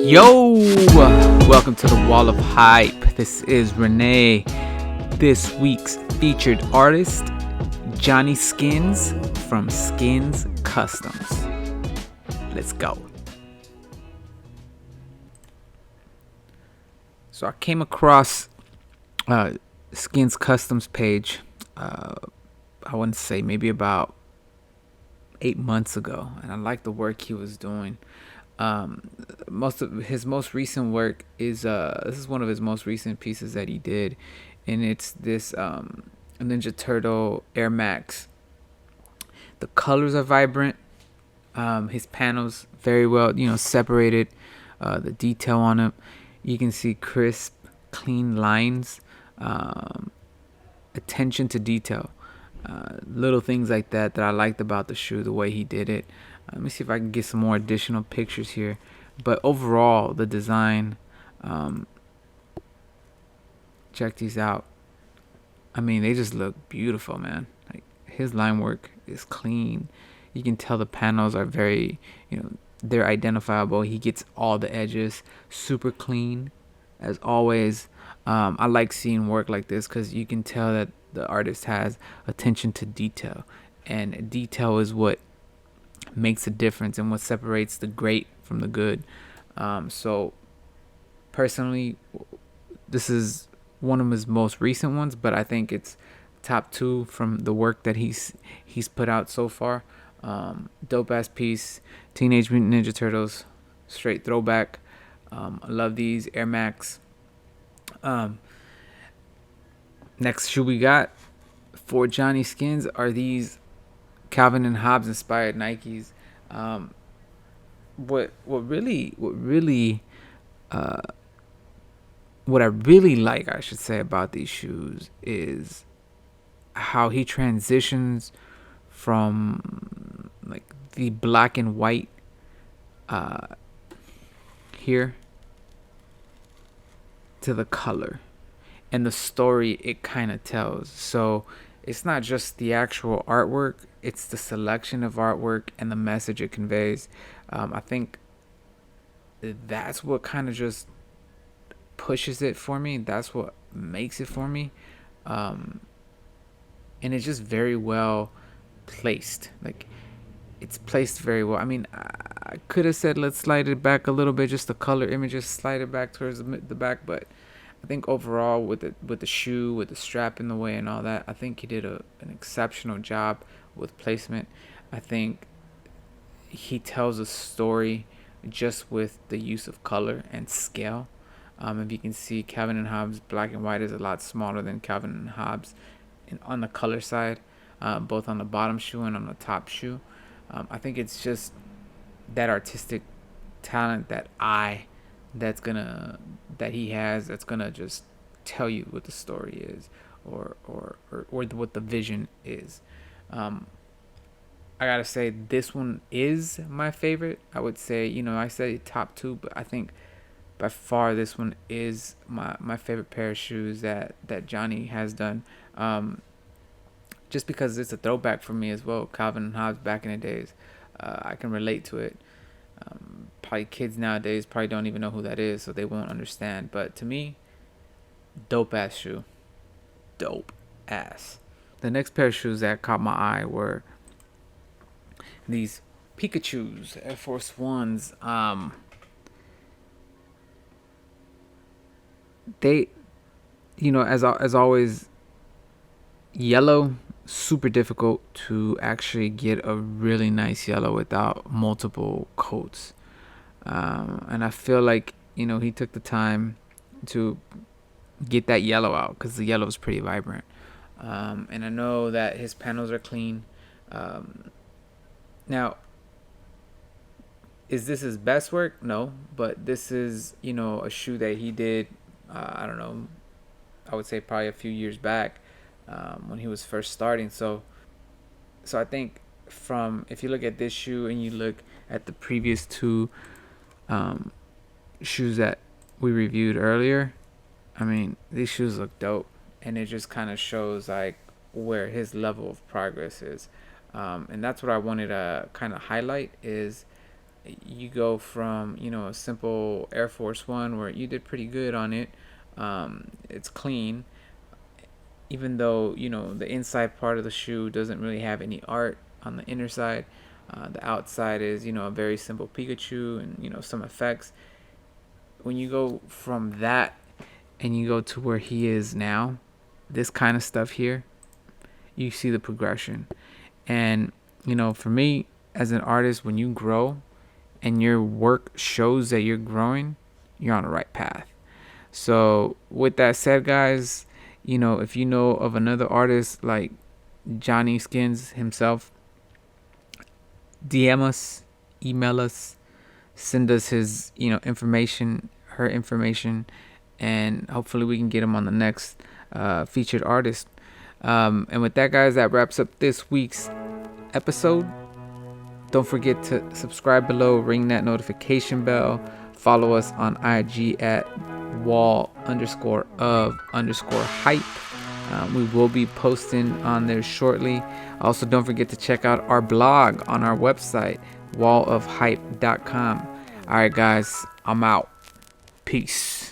Yo, welcome to the Wall of Hype. This is Renee. This week's featured artist, Johnny Skinz from Skinz Customs. Let's go. So I came across Skinz Customs page, I want to say maybe about 8 months ago, and I liked the work he was doing. Most of his most recent work is this is one of his most recent pieces that he did, and it's this Ninja Turtle Air Max. The colors are vibrant. His panels very well, separated. The detail on them, you can see crisp, clean lines. Attention to detail. Little things like that I liked about the shoe, the way he did it. Let me see if I can get some more additional pictures here. But overall, the design, check these out. I mean, they just look beautiful, man. Like, his line work is clean. You can tell the panels are very, they're identifiable. He gets all the edges super clean, as always. I like seeing work like this because you can tell that the artist has attention to detail, and detail is what makes a difference and what separates the great from the good. So personally, this is one of his most recent ones, but I think it's top 2 from the work that he's put out so far. Dope ass piece. Teenage Mutant Ninja Turtles, straight throwback. I love these Air Max. Next shoe we got for Johnny Skinz are these Calvin and Hobbes inspired Nikes. What I really like, I should say, about these shoes is how he transitions from like the black and white here to the color and the story it kind of tells. So it's not just the actual artwork, it's the selection of artwork and the message it conveys. I think that's what kind of just pushes it for me. That's what makes it for me. And it's just very well placed. Like, it's placed very well. I mean, I could have said let's slide it back a little bit, just the color images, slide it back towards the back, but I think overall with the shoe, with the strap in the way and all that, I think he did an exceptional job with placement. I think he tells a story just with the use of color and scale. If you can see, Calvin and Hobbes black and white is a lot smaller than Calvin and Hobbes on the color side, both on the bottom shoe and on the top shoe. I think it's just that artistic talent, that eye that he has, that's gonna just tell you what the story is, or what the vision is. I gotta say, this one is my favorite. I would say, I say top 2, but I think by far this one is my favorite pair of shoes that Johnny has done. Just because it's a throwback for me as well. Calvin and Hobbes back in the days, I can relate to it. Probably kids nowadays probably don't even know who that is, so they won't understand. But to me, dope ass shoe. Dope ass. The next pair of shoes that caught my eye were these Pikachu's Air Force Ones. They, as always, yellow, super difficult to actually get a really nice yellow without multiple coats. And I feel like, he took the time to get that yellow out because the yellow is pretty vibrant. And I know that his panels are clean. Now, is this his best work? No, but this is, a shoe that he did, I don't know, I would say probably a few years back, when he was first starting. So I think if you look at this shoe and you look at the previous 2 shoes that we reviewed earlier, I mean, these shoes look dope, and it just kind of shows like where his level of progress is. And that's what I wanted to kind of highlight is you go from, a simple Air Force One where you did pretty good on it. It's clean, even though, the inside part of the shoe doesn't really have any art on the inner side. The outside is, a very simple Pikachu and, some effects. When you go from that and you go to where he is now, this kind of stuff here, you see the progression. And, for me as an artist, when you grow and your work shows that you're growing, you're on the right path. So, with that said, guys, if you know of another artist like Johnny Skinz himself, DM us, email us, send us his, information, her information, and hopefully we can get him on the next featured artist. And with that, guys, that wraps up this week's episode. Don't forget to subscribe below, ring that notification bell, follow us on IG at wall_of_hype. We will be posting on there shortly. Also, don't forget to check out our blog on our website, wallofhype.com. All right, guys, I'm out. Peace.